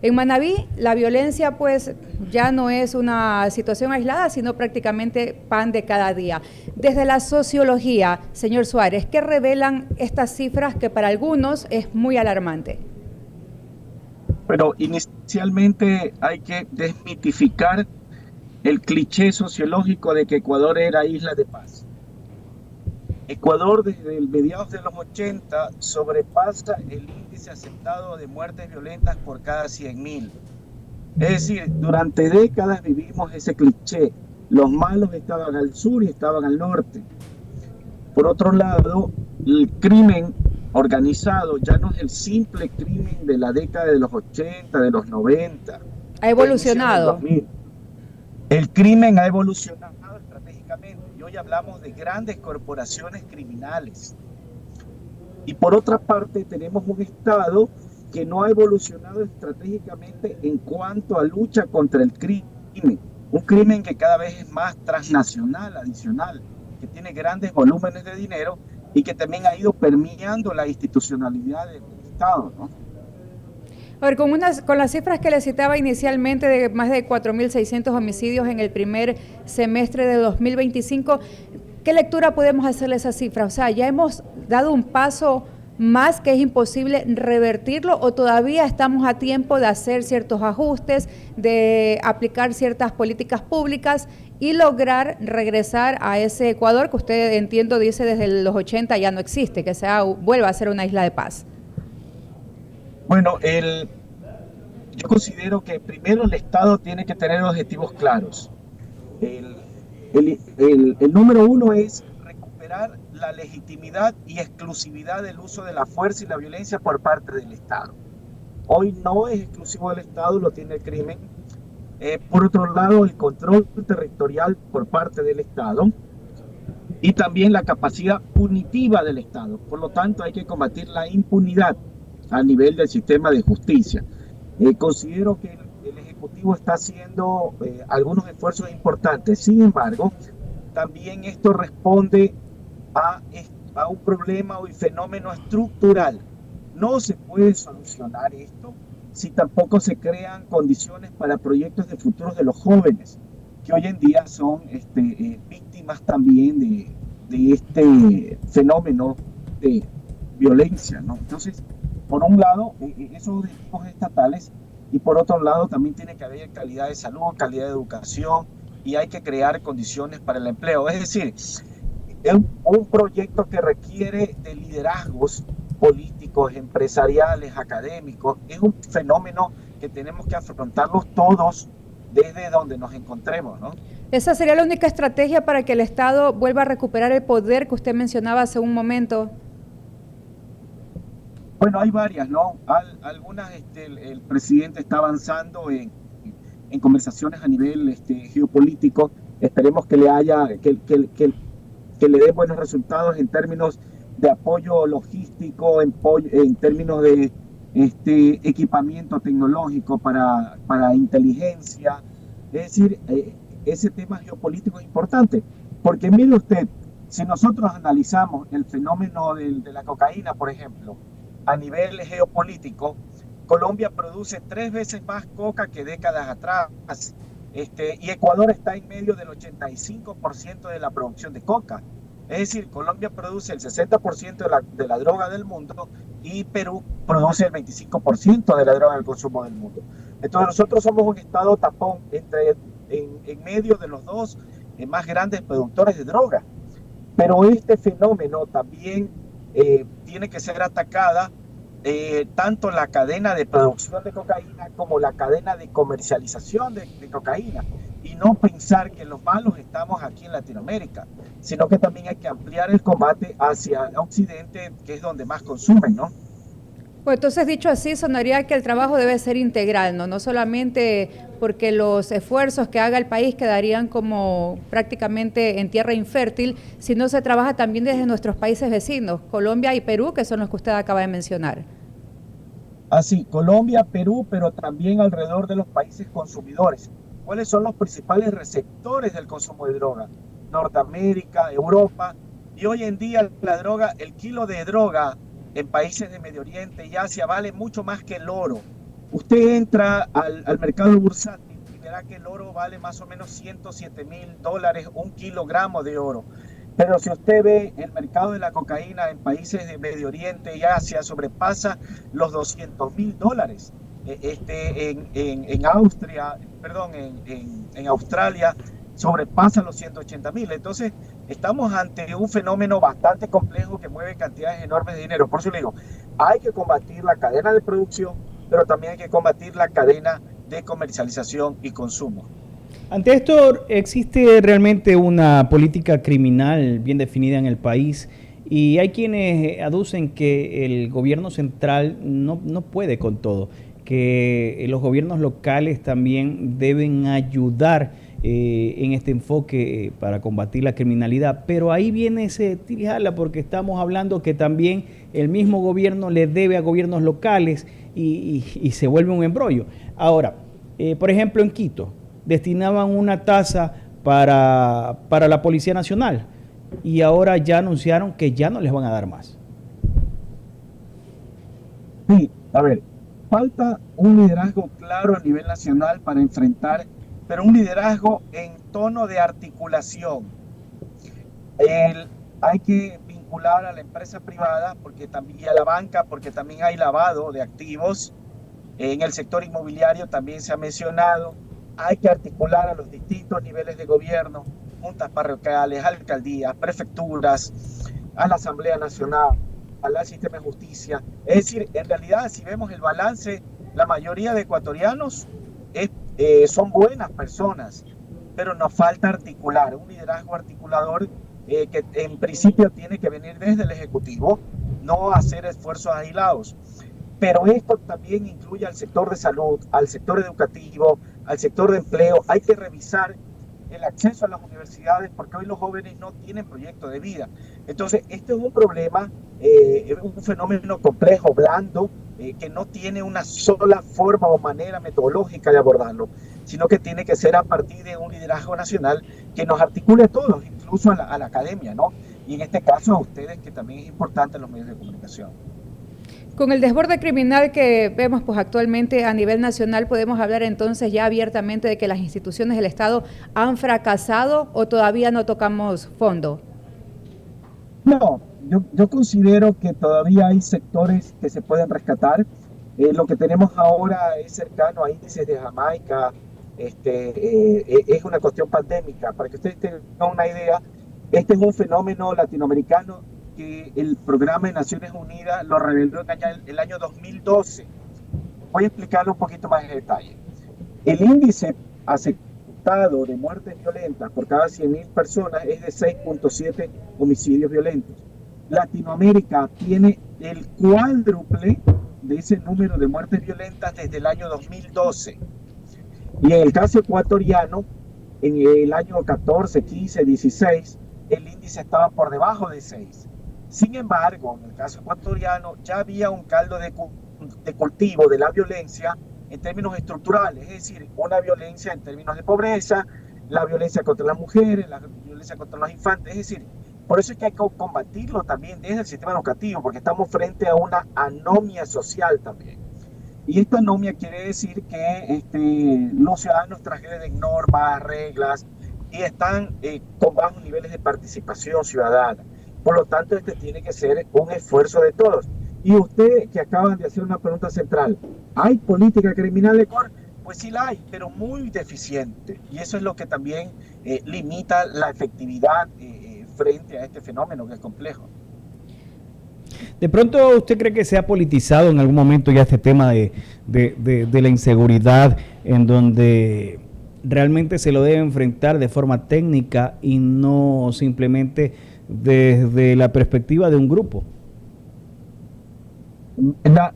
En Manabí la violencia pues ya no es una situación aislada, sino prácticamente pan de cada día. Desde la sociología, señor Suárez, ¿qué revelan estas cifras que para algunos es muy alarmante? Pero inicialmente hay que desmitificar el cliché sociológico de que Ecuador era isla de paz. Ecuador desde el mediados de los 80 sobrepasa el índice aceptado de muertes violentas por cada 100.000. Es decir, durante décadas vivimos ese cliché. Los malos estaban al sur y estaban al norte. Por otro lado, el crimen organizado ya no es el simple crimen de la década de los 80, de los 90 Ha o inicios del evolucionado. 2000. El crimen ha evolucionado estratégicamente y hoy hablamos de grandes corporaciones criminales. Y por otra parte, tenemos un Estado que no ha evolucionado estratégicamente en cuanto a lucha contra el crimen. Un crimen que cada vez es más transnacional, adicional, que tiene grandes volúmenes de dinero y que también ha ido permeando la institucionalidad del Estado, ¿no? A ver, con las cifras que le citaba inicialmente de más de 4.600 homicidios en el primer semestre de 2025, ¿qué lectura podemos hacerle a esa cifra? O sea, ¿ya hemos dado un paso más que es imposible revertirlo o todavía estamos a tiempo de hacer ciertos ajustes, de aplicar ciertas políticas públicas y lograr regresar a ese Ecuador que usted, entiendo, dice desde los 80 ya no existe, que vuelva a ser una isla de paz? Bueno, yo considero que primero el Estado tiene que tener objetivos claros. El, el número uno es recuperar la legitimidad y exclusividad del uso de la fuerza y la violencia por parte del Estado. Hoy no es exclusivo del Estado, lo tiene el crimen. Por otro lado, el control territorial por parte del Estado y también la capacidad punitiva del Estado. Por lo tanto, hay que combatir la impunidad a nivel del sistema de justicia. Considero que el Ejecutivo está haciendo algunos esfuerzos importantes. Sin embargo, también esto responde a, a un problema o un fenómeno estructural. No se puede solucionar esto si tampoco se crean condiciones para proyectos de futuros de los jóvenes, que hoy en día son víctimas también de este fenómeno de violencia, ¿no? Entonces, por un lado, esos objetivos estatales y por otro lado también tiene que haber calidad de salud, calidad de educación y hay que crear condiciones para el empleo. Es decir, es un proyecto que requiere de liderazgos políticos, empresariales, académicos. Es un fenómeno que tenemos que afrontarlos todos desde donde nos encontremos, ¿no? ¿Esa sería la única estrategia para que el Estado vuelva a recuperar el poder que usted mencionaba hace un momento? Bueno, hay varias, ¿no? Algunas, el presidente está avanzando en conversaciones a nivel geopolítico. Esperemos que le haya, que le dé buenos resultados en términos de apoyo logístico, en términos de equipamiento tecnológico para inteligencia. Es decir, ese tema geopolítico es importante, porque mire usted, si nosotros analizamos el fenómeno de la cocaína, por ejemplo, a nivel geopolítico, Colombia produce 3 veces más coca que décadas atrás, y Ecuador está en medio del 85% de la producción de coca. Es decir, Colombia produce el 60% de la droga del mundo y Perú produce el 25% de la droga del consumo del mundo. Entonces nosotros somos un estado tapón en medio de los dos más grandes productores de droga. Pero este fenómeno también tiene que ser atacada tanto la cadena de producción de cocaína como la cadena de comercialización de cocaína. Y no pensar que los malos estamos aquí en Latinoamérica, sino que también hay que ampliar el combate hacia Occidente, que es donde más consumen, ¿no? Pues entonces, dicho así, sonaría que el trabajo debe ser integral, ¿no? No solamente porque los esfuerzos que haga el país quedarían como prácticamente en tierra infértil, sino se trabaja también desde nuestros países vecinos, Colombia y Perú, que son los que usted acaba de mencionar. Así, Colombia, Perú, pero también alrededor de los países consumidores. ¿Cuáles son los principales receptores del consumo de droga? Norteamérica, Europa, y hoy en día la droga, el kilo de droga en países de Medio Oriente y Asia vale mucho más que el oro. Usted entra al mercado bursátil y verá que el oro vale más o menos $107.000 un kilogramo de oro. Pero si usted ve el mercado de la cocaína en países de Medio Oriente y Asia, sobrepasa los $200.000. En Austria, perdón, en Australia sobrepasa los 180.000. Entonces, estamos ante un fenómeno bastante complejo que mueve cantidades enormes de dinero. Por eso le digo, hay que combatir la cadena de producción, pero también hay que combatir la cadena de comercialización y consumo. Ante esto, ¿existe realmente una política criminal bien definida en el país? Y hay quienes aducen que el gobierno central no puede con todo, que los gobiernos locales también deben ayudar en este enfoque para combatir la criminalidad. Pero ahí viene ese tirijala, porque estamos hablando que también el mismo gobierno le debe a gobiernos locales y se vuelve un embrollo. Ahora, por ejemplo, en Quito destinaban una tasa para la Policía Nacional y ahora ya anunciaron que ya no les van a dar más. Sí, a ver, falta un liderazgo claro a nivel nacional para enfrentar, pero un liderazgo en tono de articulación. Hay que vincular a la empresa privada y a la banca, porque también hay lavado de activos. En el sector inmobiliario también se ha mencionado. Hay que articular a los distintos niveles de gobierno, juntas parroquiales, alcaldías, prefecturas, a la Asamblea Nacional, al sistema de justicia. Es decir, en realidad, si vemos el balance, la mayoría de ecuatorianos son buenas personas, pero nos falta articular, un liderazgo articulador que en principio tiene que venir desde el Ejecutivo, no hacer esfuerzos aislados. Pero esto también incluye al sector de salud, al sector educativo, al sector de empleo. Hay que revisar el acceso a las universidades, porque hoy los jóvenes no tienen proyecto de vida. Entonces, este es un problema, un fenómeno complejo, blando, que no tiene una sola forma o manera metodológica de abordarlo, sino que tiene que ser a partir de un liderazgo nacional que nos articule a todos, incluso a la academia, ¿no? Y en este caso a ustedes, que también es importante en los medios de comunicación. Con el desborde criminal que vemos pues actualmente a nivel nacional, ¿podemos hablar entonces ya abiertamente de que las instituciones del Estado han fracasado o todavía no tocamos fondo? No, yo considero que todavía hay sectores que se pueden rescatar. Lo que tenemos ahora es cercano a índices de Jamaica. Es una cuestión pandémica. Para que ustedes tengan una idea, este es un fenómeno latinoamericano que el Programa de Naciones Unidas lo reveló en el año 2012. Voy a explicarlo un poquito más en detalle. El índice aceptado de muertes violentas por cada 100.000 personas es de 6.7 homicidios violentos. Latinoamérica tiene el cuádruple de ese número de muertes violentas desde el año 2012. Y en el caso ecuatoriano, en el año 14, 15, 16, el índice estaba por debajo de 6. Sin embargo, en el caso ecuatoriano ya había un caldo de cultivo de la violencia en términos estructurales, es decir, una violencia en términos de pobreza, la violencia contra las mujeres, la violencia contra los infantes. Es decir, por eso es que hay que combatirlo también desde el sistema educativo, porque estamos frente a una anomia social también. Y esta anomia quiere decir que los ciudadanos transgreden normas, reglas, y están con bajos niveles de participación ciudadana. Por lo tanto, tiene que ser un esfuerzo de todos. Y usted, que acaban de hacer una pregunta central, ¿hay política criminal de Ecuador? Pues sí la hay, pero muy deficiente. Y eso es lo que también limita la efectividad frente a este fenómeno que es complejo. ¿De pronto usted cree que se ha politizado en algún momento ya este tema de la inseguridad, en donde realmente se lo debe enfrentar de forma técnica y no simplemente desde la perspectiva de un grupo?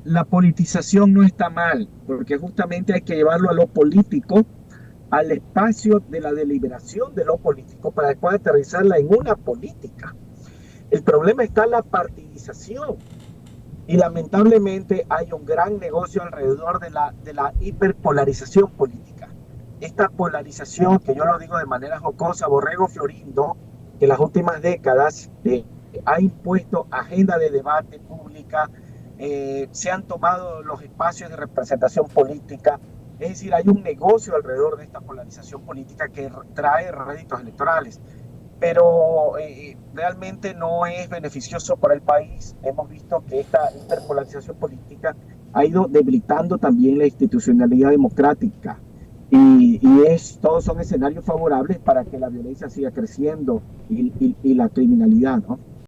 La politización no está mal, porque justamente hay que llevarlo a lo político, al espacio de la deliberación de lo político, para después aterrizarla en una política. El problema está en la partidización, y lamentablemente hay un gran negocio alrededor de la hiperpolarización política. Esta polarización, que yo lo digo de manera jocosa, Borrego Florindo, que en las últimas décadas ha impuesto agenda de debate pública, se han tomado los espacios de representación política. Es decir, hay un negocio alrededor de esta polarización política que trae réditos electorales, pero realmente no es beneficioso para el país. Hemos visto que esta interpolarización política ha ido debilitando también la institucionalidad democrática y todos son escenarios favorables para que la violencia siga creciendo y la criminalidad, ¿no?